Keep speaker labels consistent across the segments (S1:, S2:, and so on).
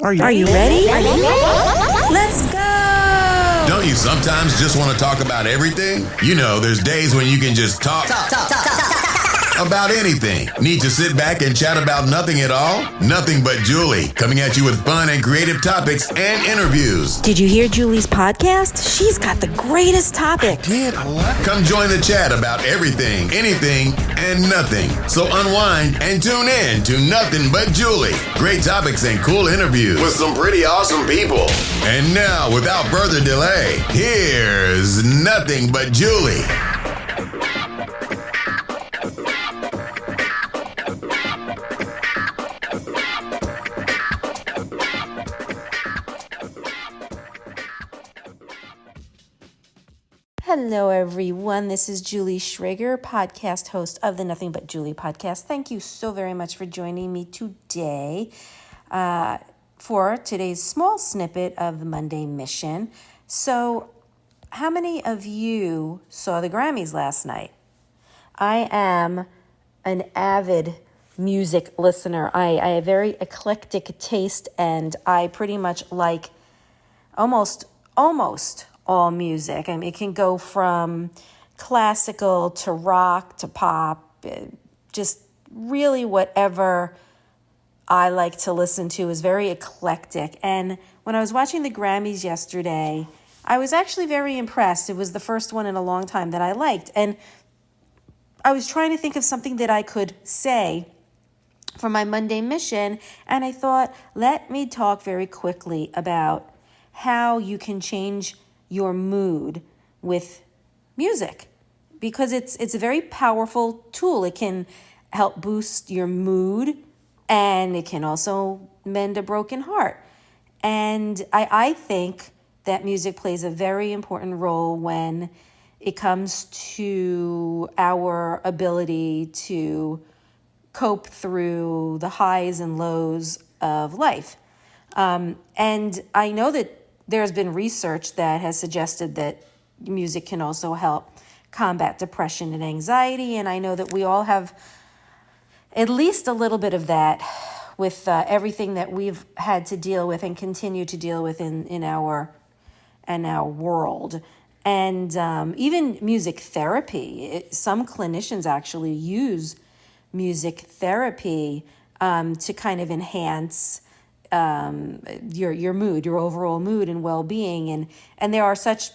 S1: Are you ready? Let's go!
S2: Don't you sometimes just want to talk about everything? You know, there's days when you can just talk about anything. Need to sit back and chat about nothing at all? Nothing But Julie, coming at you with fun and creative topics and interviews.
S1: Did you hear Julie's podcast? She's got the greatest topics.
S2: Come join the chat about everything, anything, and nothing. So unwind and tune in to Nothing But Julie. Great topics and cool interviews with some pretty awesome people. And now, without further delay, here's Nothing But Julie.
S1: Hello, everyone. This is Julie Schrager, podcast host of the Nothing But Julie podcast. Thank you so very much for joining me today for today's small snippet of the Monday Mission. So, how many of you saw the Grammys last night? I am an avid music listener. I have a very eclectic taste, and I pretty much like almost all music. I mean, it can go from classical to rock to pop, just really whatever I like to listen to is very eclectic. And when I was watching the Grammys yesterday, I was actually very impressed. It was the first one in a long time that I liked. And I was trying to think of something that I could say for my Monday Mission, and I thought, let me talk very quickly about how you can change your mood with music, because it's a very powerful tool. It can help boost your mood, and it can also mend a broken heart. And I think that music plays a very important role when it comes to our ability to cope through the highs and lows of life. And I know that there's been research that has suggested that music can also help combat depression and anxiety. And I know that we all have at least a little bit of that with everything that we've had to deal with and continue to deal with in our world. And even music therapy. Some clinicians actually use music therapy to kind of enhance your mood, your overall mood and well-being. And there are such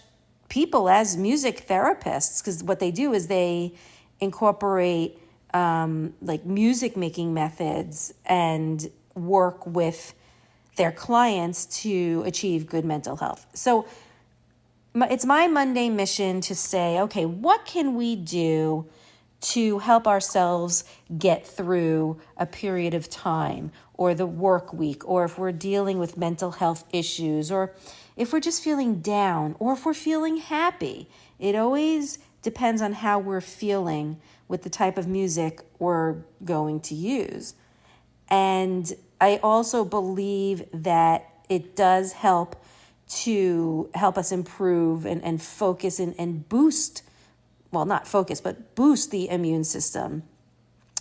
S1: people as music therapists, because what they do is they incorporate like music making methods and work with their clients to achieve good mental health. So it's my Monday mission to say, okay, what can we do to help ourselves get through a period of time, or the work week, or if we're dealing with mental health issues, or if we're just feeling down, or if we're feeling happy. It always depends on how we're feeling with the type of music we're going to use. And I also believe that it does help to help us improve and focus and boost, well, not focus, but boost the immune system.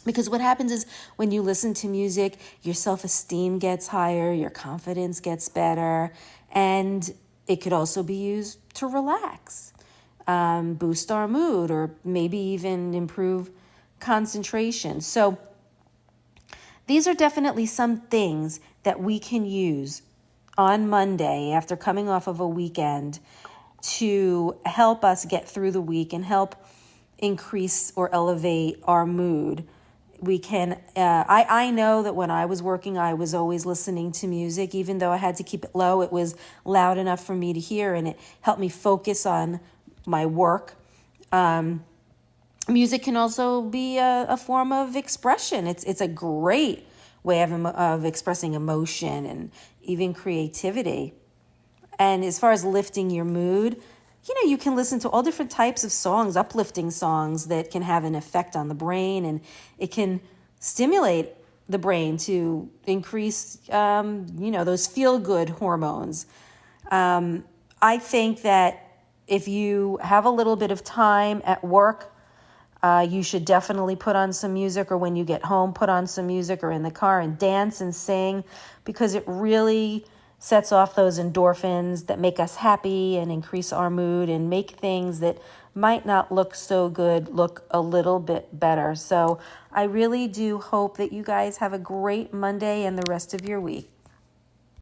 S1: Because what happens is when you listen to music, your self-esteem gets higher, your confidence gets better, and it could also be used to relax, boost our mood, or maybe even improve concentration. So these are definitely some things that we can use on Monday after coming off of a weekend to help us get through the week and help increase or elevate our mood. We can, I know that when I was working, I was always listening to music. Even though I had to keep it low, it was loud enough for me to hear, and it helped me focus on my work. Music can also be a form of expression. It's a great way of expressing emotion and even creativity. And as far as lifting your mood, you can listen to all different types of songs, uplifting songs that can have an effect on the brain, and it can stimulate the brain to increase, those feel-good hormones. I think that if you have a little bit of time at work, You should definitely put on some music, or when you get home, put on some music, or in the car, and dance and sing, because it really sets off those endorphins that make us happy and increase our mood and make things that might not look so good look a little bit better. So I really do hope that you guys have a great Monday and the rest of your week.